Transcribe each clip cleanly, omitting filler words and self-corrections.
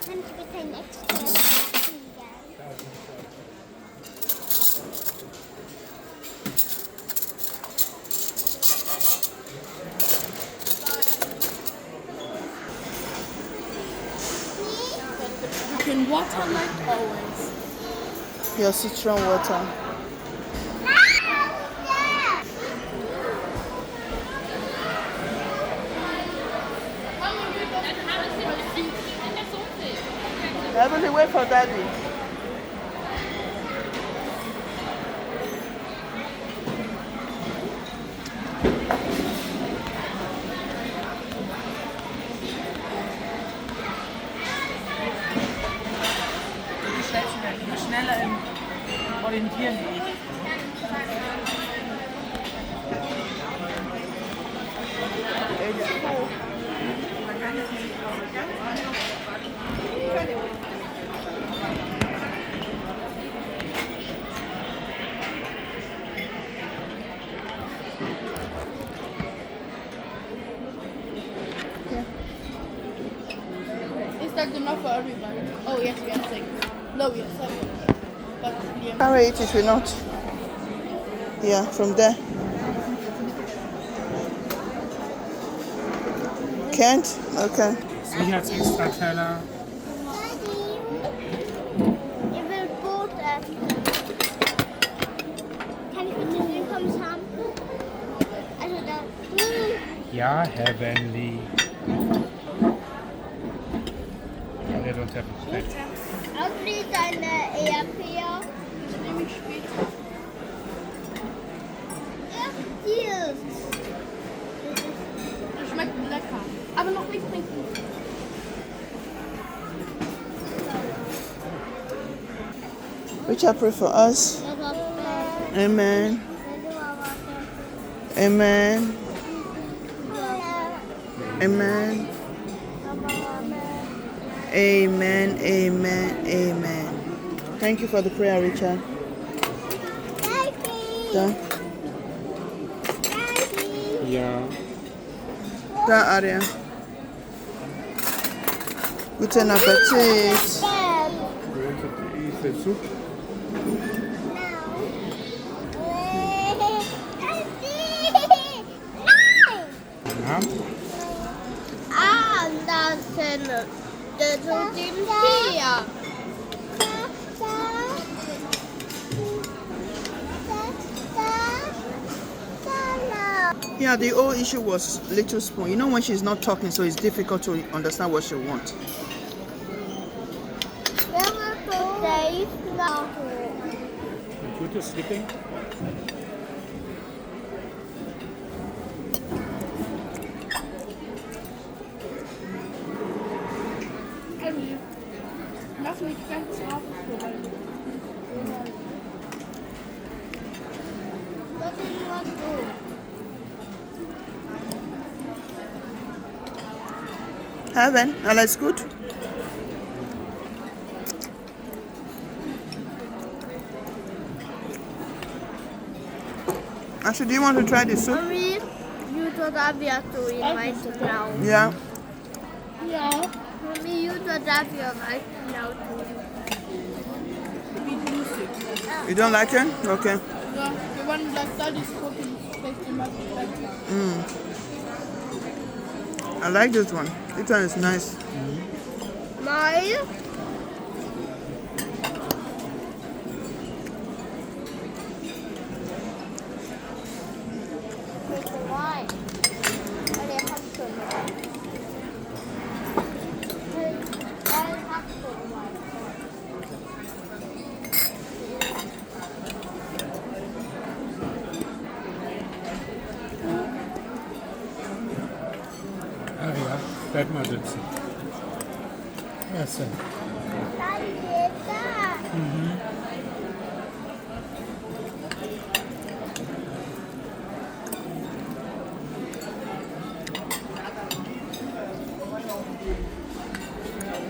Kann ich bitte ein extra kriegen? In water like always. Your citron water. Everybody wait for daddy. Schneller im Orientieren wie ich. Is that enough for everybody? Oh yes, we have 6. No, we have 7. But yeah. Can we eat it? We're not. Yeah, from there. Can't? Okay. Sicherheitsextra-Teller. Ich will Brot essen. Kann ich bitte den Pommes haben? Also da. Ja, heavenly. They don't have a plate. Außerdem deine Erdbeer. Das nehme ich später. Hier. Das schmeckt lecker. Aber noch nicht trinken. Richard, pray for us. Amen. Amen. Amen. Amen. Amen. Amen. Thank you for the prayer, Richard. Da. Ja. Da, Aria. Guten Appetit. Is the soup? Ja. Ah, das sind die Tier. Yeah, the whole issue was little spoon. You know when she's not talking, so it's difficult to understand what she wants. Computer sleeping? Lass mich ganz drauf. Heaven, alles gut? Ashley, do you want to try the soup? Mommy, you thought I'd be able to eat my now. Yeah. Ja. Mommy, you thought I'd be right now too. You don't like it? Okay. Ja, wir wollen gleich Daddy's Cooking. Vielleicht immer I like this one. This one is nice. Mine? Why? Aria, bleib mal sitzen. Essen.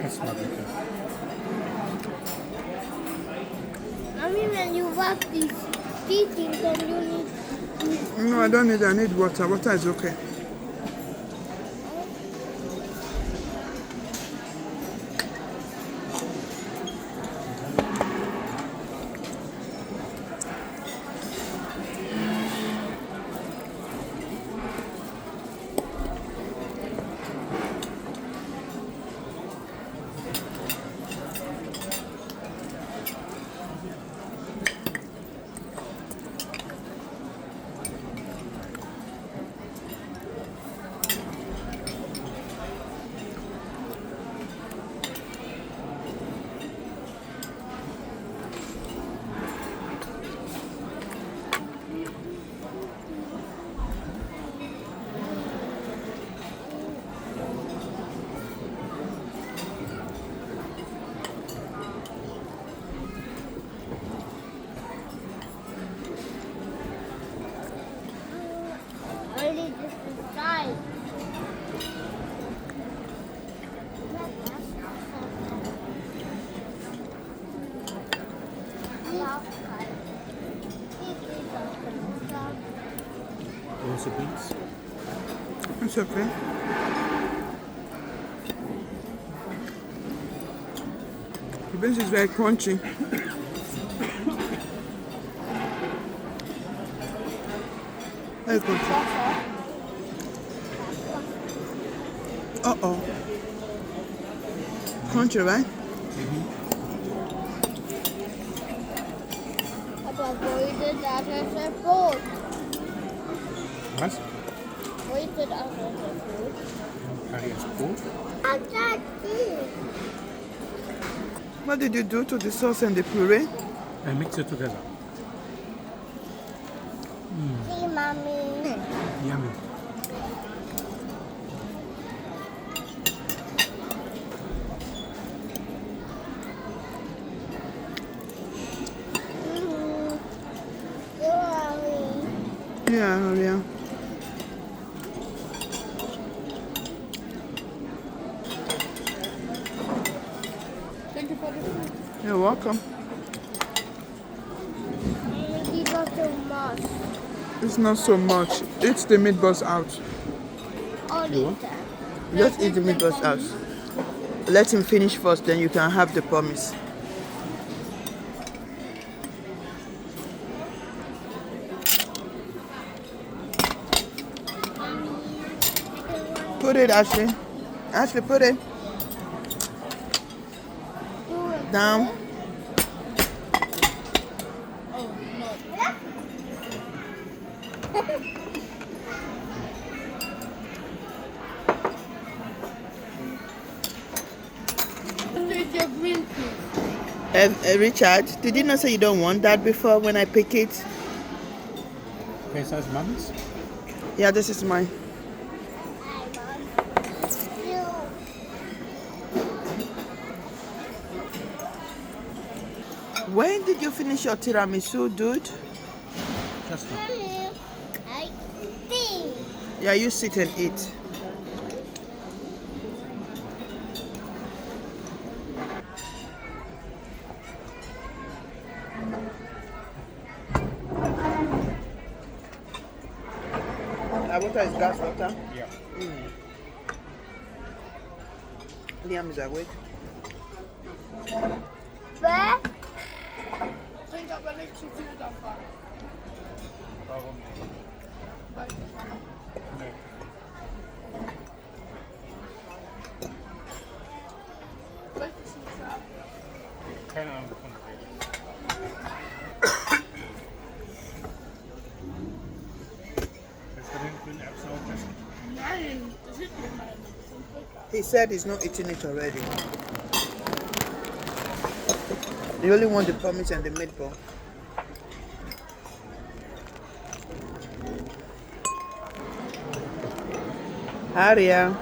Ess mal bitte. Mommy, when you walk this, eating, then you need. No, I don't need. I need water. Water is okay. Only this inside. Also beans. It's okay. The beans is very crunchy. Very crunchy. Uh-oh. Crunchy, right? I've avoided that as a food. Was? Avoided as a food. Curry is cold. I can't see. What did you do to the sauce and the puree? And mix it together. See, mommy. Yummy. Yeah, yeah. Thank you for the food. You're welcome. These are too much. It's not so much. Eat the meatballs out. All You eat them. Just eat the meatballs out. Let him finish first, then you can have the pommes. Put it, Ashley. Ashley, put it Do it. down. Oh, no. This is your green tea. Richard, did you not say you don't want that before when I pick it? Okay, so it's mommy's. Yeah, this is mine. When did you finish your tiramisu, dude? Just now. I think. Yeah, you sit and eat. That water is gas water. Yeah. Liam is awake. Where? Think aber nicht zu viel davon. Warum nicht? Weil Nee. möchte ich nicht sagen. Keine Ahnung, wovon du redest. Willst du den grünen Erbsen auch essen? Nein, das ist nicht meine. He said he's not eating it already. You only want the pommes and the meatball. Aria.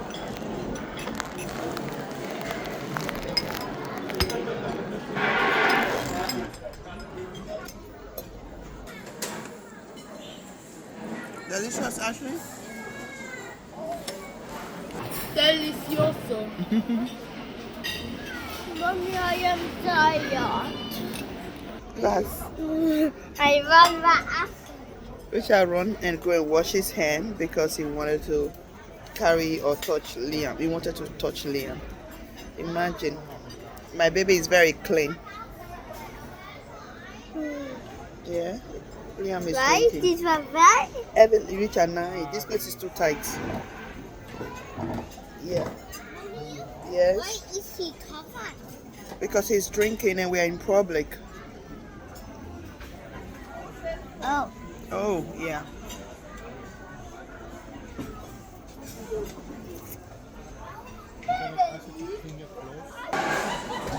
Delicious, Ashley? Delicioso. Mommy, I am tired. That's I run back. Richard run and go and wash his hand because he wanted to carry or touch Liam. He wanted to touch Liam. Imagine. My baby is very clean. Yeah. Liam is Right? drinking. This one right? Evan, Richard, nah, this place is too tight. Yeah. Why Yes. is he covered? Because he's drinking and we are in public. Oh. Oh, yeah. Clean your clothes.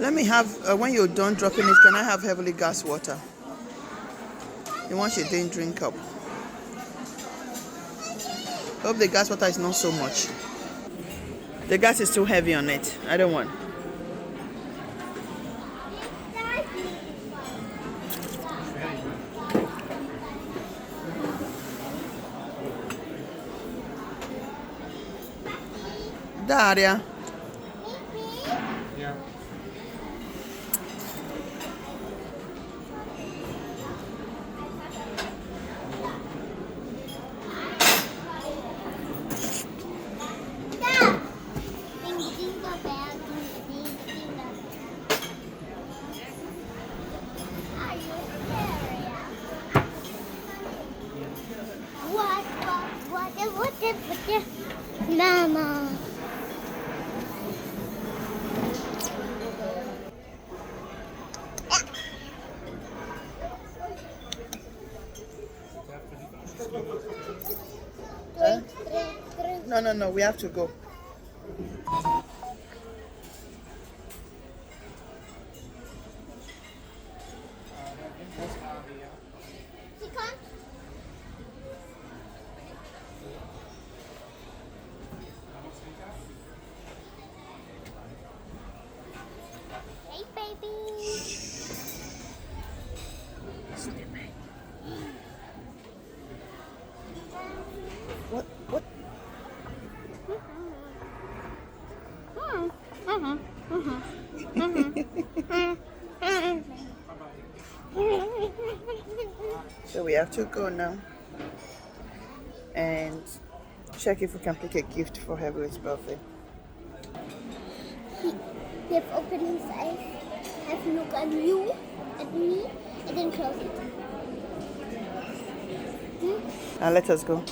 Let me have, when you're done dropping it, can I have heavily gas water? The one she didn't drink up. Hope the gas water is not so much. The gas is too heavy on it. I don't want. Daria. Yeah. What? Mama. Huh? No, we have to go. Hey, baby. What? What? So we have to go now and check if we can pick a gift for Heavenly's birthday. He have opened his eyes, have a look at you, at me, and then close it. Now let us go.